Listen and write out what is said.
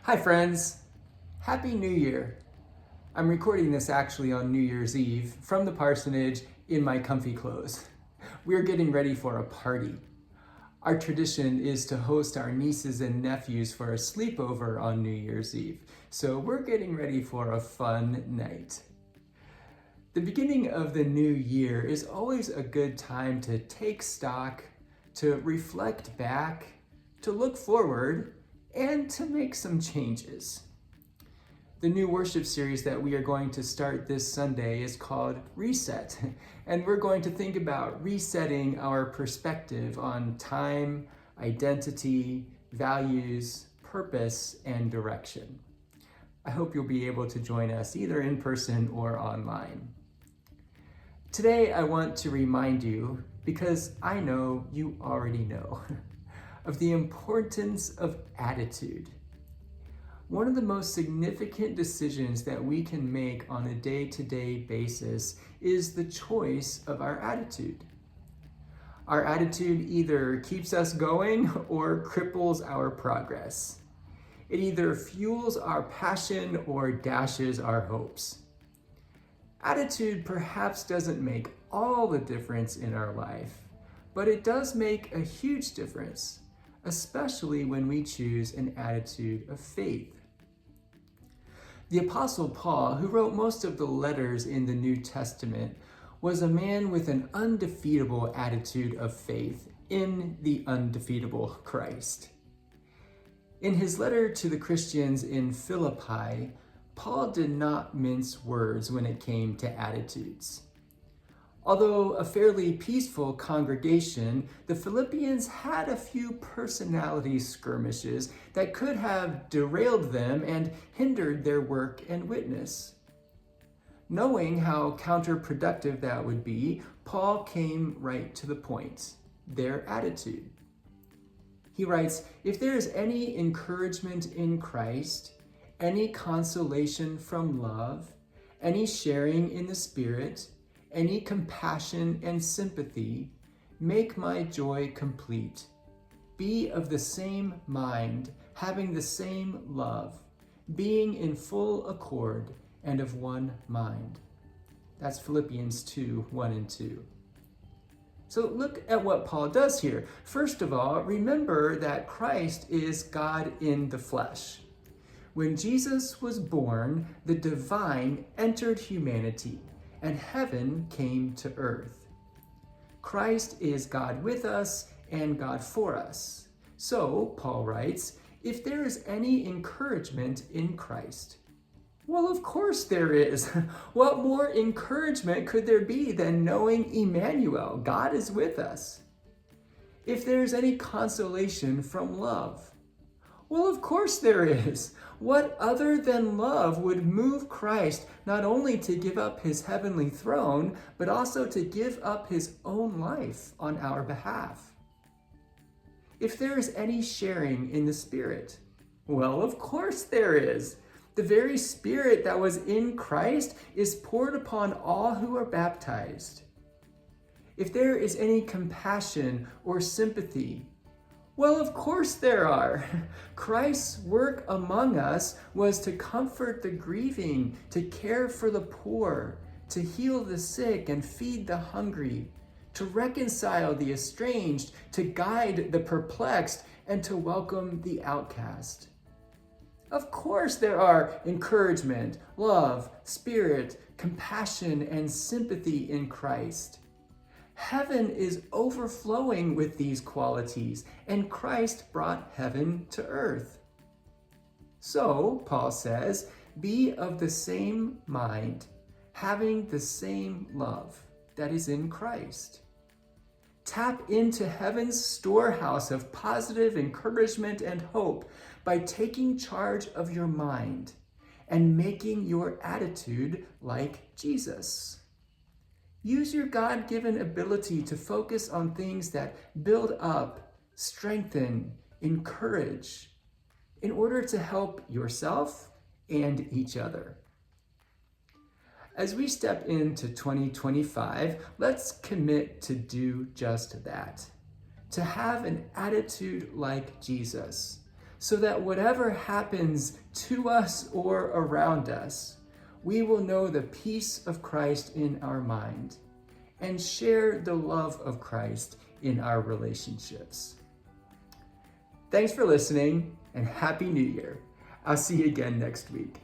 Hi friends, Happy New Year. I'm recording this actually on New Year's Eve from the parsonage in my comfy clothes. We're getting ready for a party. Our tradition is to host our nieces and nephews for a sleepover on New Year's Eve, so we're getting ready for a fun night. The beginning of the new year is always a good time to take stock, to reflect back, to look forward, and to make some changes. The new worship series that we are going to start this Sunday is called Reset, and we're going to think about resetting our perspective on time, identity, values, purpose, and direction. I hope you'll be able to join us either in person or online. Today I want to remind you, because I know you already know, of the importance of attitude. One of the most significant decisions that we can make on a day-to-day basis is the choice of our attitude. Our attitude either keeps us going or cripples our progress. It either fuels our passion or dashes our hopes. Attitude perhaps doesn't make all the difference in our life, but it does make a huge difference, especially when we choose an attitude of faith. The Apostle Paul, who wrote most of the letters in the New Testament, was a man with an undefeatable attitude of faith in the undefeatable Christ. In his letter to the Christians in Philippi, Paul did not mince words when it came to attitudes. Although a fairly peaceful congregation, the Philippians had a few personality skirmishes that could have derailed them and hindered their work and witness. Knowing how counterproductive that would be, Paul came right to the point: their attitude. He writes, "If there is any encouragement in Christ, any consolation from love, any sharing in the Spirit, any compassion and sympathy, make my joy complete. Be of the same mind, having the same love, being in full accord and of one mind." That's Philippians 2, 1 and 2. So look at what Paul does here. First of all, remember that Christ is God in the flesh. When Jesus was born, the divine entered humanity, and heaven came to earth. Christ is God with us and God for us. So, Paul writes, if there is any encouragement in Christ. Well, of course there is. What more encouragement could there be than knowing Emmanuel, God is with us? If there's any consolation from love. Well, of course there is. What other than love would move Christ not only to give up his heavenly throne, but also to give up his own life on our behalf? If there is any sharing in the Spirit, well, of course there is. The very Spirit that was in Christ is poured upon all who are baptized. If there is any compassion or sympathy, well, of course there are. Christ's work among us was to comfort the grieving, to care for the poor, to heal the sick and feed the hungry, to reconcile the estranged, to guide the perplexed, and to welcome the outcast. Of course there are encouragement, love, spirit, compassion, and sympathy in Christ. Heaven is overflowing with these qualities, and Christ brought heaven to earth. So, Paul says, be of the same mind, having the same love that is in Christ. Tap into heaven's storehouse of positive encouragement and hope by taking charge of your mind and making your attitude like Jesus. Use your God-given ability to focus on things that build up, strengthen, encourage, in order to help yourself and each other. As we step into 2025, let's commit to do just that, to have an attitude like Jesus, so that whatever happens to us or around us, we will know the peace of Christ in our mind and share the love of Christ in our relationships. Thanks for listening, and Happy New Year. I'll see you again next week.